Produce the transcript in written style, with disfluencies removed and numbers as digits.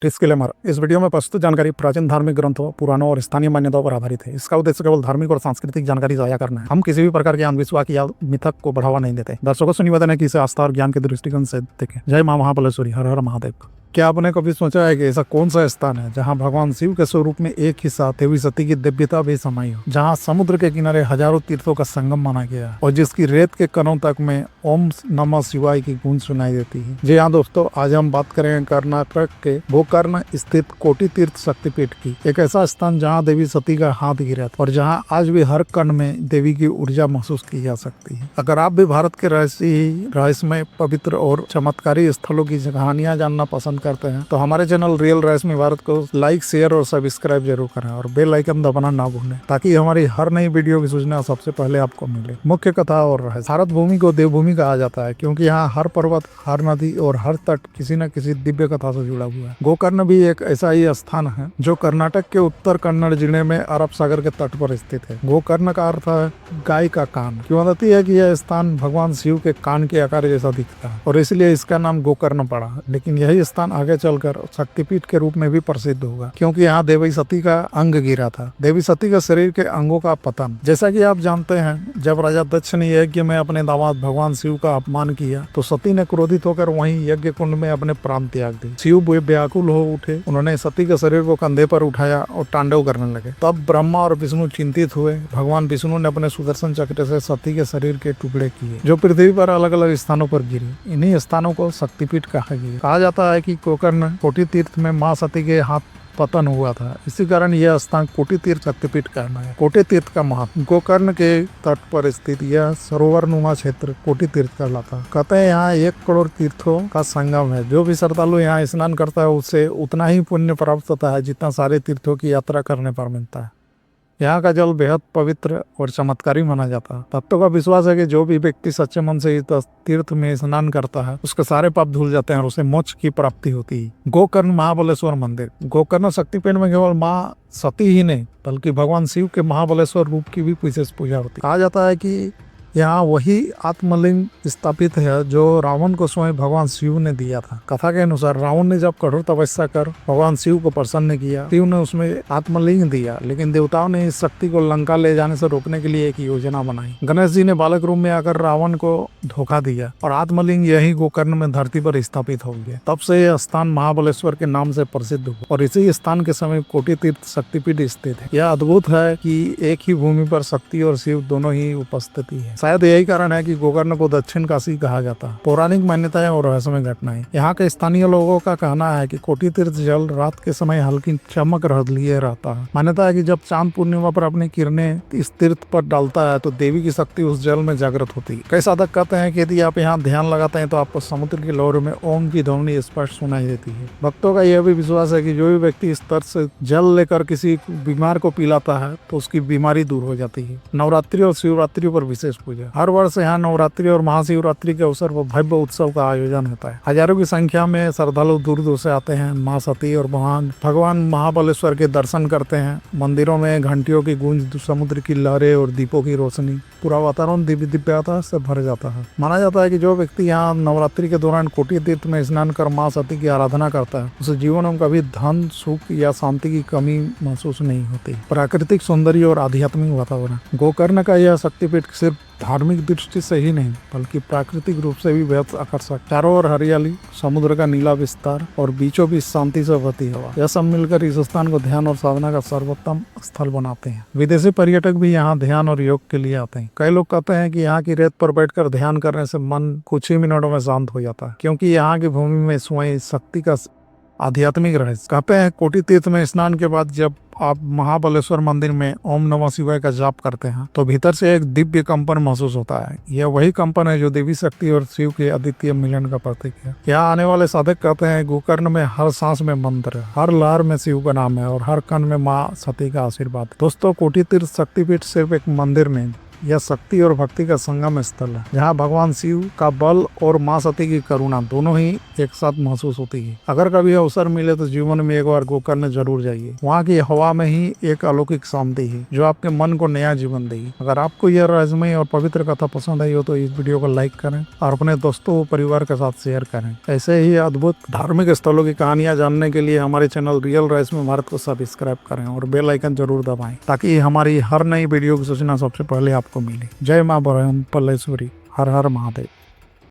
Disclaimer, इस video में प्रस्तुत जानकारी प्राचीन धार्मिक ग्रंथों, पुराणों और स्थानीय मान्यताओं पर आधारित है। इसका उद्देश्य केवल धार्मिक और सांस्कृतिक जानकारी साझा करना है। हम किसी भी प्रकार के अंधविश्वास या मिथक को बढ़ावा नहीं देते। दर्शकों से निवेदन है कि इसे आस्था और ज्ञान के दृष्टिकोण से देखें। जय मां महाबलेश्वरी, हर हर महादेव। क्या आपने कभी सोचा है कि ऐसा कौन सा स्थान है जहां भगवान शिव के स्वरूप में एक हिस्सा देवी सती की दिव्यता भी समाई हो, जहां समुद्र के किनारे हजारों तीर्थों का संगम माना गया और जिसकी रेत के कणों तक में ओम नमः शिवाय की गूंज सुनाई देती है। जी हाँ दोस्तों, आज हम बात करेंगे कर्नाटक के गोकर्ण स्थित कोटि तीर्थ शक्तिपीठ की। एक ऐसा स्थान जहाँ देवी सती का हाथ गिरा था और जहाँ आज भी हर कण में देवी की ऊर्जा महसूस की जा सकती है। अगर आप भी भारत के रहस्यमय, पवित्र और चमत्कारी स्थलों की कहानियां जानना पसंद करते हैं तो हमारे चैनल रियल रहस्यमय भारत को लाइक, शेयर और सब्सक्राइब जरूर करें और बेल आइकन दबाना ना भूलें ताकि हमारी हर नई वीडियो की सूचना सबसे पहले आपको मिले। मुख्य कथा और रहस्य। भारत भूमि को देवभूमि कहा जाता है क्योंकि यहाँ हर पर्वत, हर नदी और हर तट किसी न किसी दिव्य कथा से जुड़ा हुआ है। गोकर्ण भी एक ऐसा ही स्थान है जो कर्नाटक के उत्तर कन्नड़ जिले में अरब सागर के तट पर स्थित है। गोकर्ण का अर्थ है गाय का कान। किंवदंती है कि यह स्थान भगवान शिव के कान के आकार जैसा दिखता है और इसलिए इसका नाम गोकर्ण पड़ा। लेकिन यही स्थान आगे चलकर शक्तिपीठ के रूप में भी प्रसिद्ध होगा क्योंकि यहाँ देवी सती का अंग गिरा था। देवी सती के शरीर के अंगों का पतन। जैसा कि आप जानते हैं, जब राजा दक्ष ने यज्ञ में अपने दामाद भगवान शिव का अपमान किया तो सती ने क्रोधित होकर वहीं यज्ञ कुंड में अपने प्राण त्याग दिए। शिव व्याकुल हो उठे। उन्होंने सती के शरीर को कंधे पर उठाया और तांडव करने लगे। तब ब्रह्मा और विष्णु चिंतित हुए। भगवान विष्णु ने अपने सुदर्शन चक्र से सती के शरीर के टुकड़े किए जो पृथ्वी पर अलग अलग स्थानों पर गिरे। इन्हीं स्थानों को शक्तिपीठ कहा गया। कहा जाता है कि गोकर्ण कोटि तीर्थ में मां सती के हाथ पतन हुआ था। इसी कारण यह स्थान कोटि तीर्थ शक्तिपीठ कहना है। कोटि तीर्थ का महत्व। गोकर्ण के तट पर स्थित यह सरोवर नुमा क्षेत्र कोटि तीर्थ कहलाता। कहते हैं यहाँ 1 करोड़ तीर्थों का संगम है। जो भी श्रद्धालु यहाँ स्नान करता है उससे उतना ही पुण्य प्राप्त होता है जितना सारे तीर्थों की यात्रा करने पर मिलता है। यहाँ का जल बेहद पवित्र और चमत्कारी माना जाता है। भक्तों का विश्वास है कि जो भी व्यक्ति सच्चे मन से इस तीर्थ में स्नान करता है उसके सारे पाप धुल जाते हैं और उसे मोक्ष की प्राप्ति होती है। गोकर्ण महाबलेश्वर मंदिर। गोकर्ण शक्तिपीठ में केवल माँ सती ही नहीं बल्कि भगवान शिव के महाबलेश्वर रूप की भी विशेष पूजा होती है। कहा जाता है कि यहाँ वही आत्मलिंग स्थापित है जो रावण को स्वयं भगवान शिव ने दिया था। कथा के अनुसार रावण ने जब कठोर तपस्या कर भगवान शिव को प्रसन्न किया, शिव ने उसमें आत्मलिंग दिया, लेकिन देवताओं ने इस शक्ति को लंका ले जाने से रोकने के लिए एक योजना बनाई। गणेश जी ने बालक रूप में आकर रावण को धोखा दिया और आत्मलिंग यही गोकर्ण में धरती पर स्थापित हो गया। तब से यह स्थान महाबलेश्वर के नाम से प्रसिद्ध हुआ और इसी स्थान के समय कोटि तीर्थ शक्तिपीठ स्थित है। यह अद्भुत है कि एक ही भूमि पर शक्ति और शिव दोनों ही उपस्थिति है। शायद यही कारण है कि गोकर्ण को दक्षिण काशी कहा जाता है। पौराणिक मान्यताएं और रहस्यमय घटनाएं। यहाँ के स्थानीय लोगों का कहना है कि कोटि तीर्थ जल रात के समय हल्की चमक लिए रहता है। मान्यता है कि जब चांद पूर्णिमा पर अपनी किरणें इस तीर्थ पर डालता है तो देवी की शक्ति उस जल में जागृत होती है। कई साधक कहते हैं कि यदि आप यहाँ ध्यान लगाते हैं तो आपको समुद्र की लहरों में ओम की ध्वनि स्पष्ट सुनाई देती है। भक्तों का यह भी विश्वास है कि जो भी व्यक्ति इस तरह से जल लेकर किसी बीमार को पिलाता है तो उसकी बीमारी दूर हो जाती है। नवरात्रि और शिवरात्रि पर विशेष पूजा। हर वर्ष यहाँ नवरात्रि और महाशिवरात्रि के अवसर पर भव्य उत्सव का आयोजन होता है। हजारों की संख्या में श्रद्धालु दूर दूर से आते हैं। माँ सती और भगवान महाबलेश्वर के दर्शन करते हैं। मंदिरों में घंटियों की गूंज, समुद्र की लहरें और दीपों की रोशनी, पूरा वातावरण दिव्यता से भर जाता है। माना जाता है कि जो व्यक्ति यहाँ नवरात्रि के दौरान कोटि तीर्थ में स्नान कर माँ सती की आराधना करता है उसे जीवन में कभी धन, सुख या शांति की कमी महसूस नहीं होती। प्राकृतिक सौंदर्य और आध्यात्मिक वातावरण। गोकर्ण का यह शक्तिपीठ सिर्फ धार्मिक दृष्टि से ही नहीं बल्कि प्राकृतिक रूप से भी बेहद आकर्षक। चारों ओर हरियाली, समुद्र का नीला विस्तार और बीचों बीच शांति से बहती हवा, यह सब मिलकर इस स्थान को ध्यान और साधना का सर्वोत्तम स्थल बनाते हैं। विदेशी पर्यटक भी यहाँ ध्यान और योग के लिए आते हैं। कई लोग कहते हैं कि यहाँ की रेत पर बैठकर ध्यान करने से मन कुछ ही मिनटों में शांत हो जाता है क्योंकि यहाँ की भूमि में स्वयं शक्ति का आध्यात्मिक रहस्य। कहते हैं कोटि तीर्थ में स्नान के बाद जब आप महाबलेश्वर मंदिर में ओम नमः शिवाय का जाप करते हैं तो भीतर से एक दिव्य कंपन महसूस होता है। यह वही कंपन है जो देवी शक्ति और शिव के अद्वितीय मिलन का प्रतीक है। यहाँ आने वाले साधक कहते हैं गोकर्ण में हर सांस में मंत्र है, हर लहर में शिव का नाम है और हर कण में माँ सती का आशीर्वाद। दोस्तों, कोटि तीर्थ शक्तिपीठ सिर्फ एक मंदिर नहीं यह शक्ति और भक्ति का संगम स्थल है, जहाँ भगवान शिव का बल और माँ सती की करुणा दोनों ही एक साथ महसूस होती है। अगर कभी अवसर मिले तो जीवन में एक बार गोकर्ण जरूर जाइए। वहाँ की हवा में ही एक अलौकिक शांति है जो आपके मन को नया जीवन देगी। अगर आपको यह रहस्यमय और पवित्र कथा पसंद आई हो तो इस वीडियो को लाइक करें और अपने दोस्तों परिवार के साथ शेयर करें। ऐसे ही अद्भुत धार्मिक स्थलों की कहानियां जानने के लिए हमारे चैनल रियल रहस्यमय भारत को सब्सक्राइब करें और बेल आइकन जरूर दबाएं, ताकि हमारी हर नई वीडियो की सूचना सबसे पहले आपको मिले। जय मां बरहम पल्लेश्वरी। हर हर महादेव।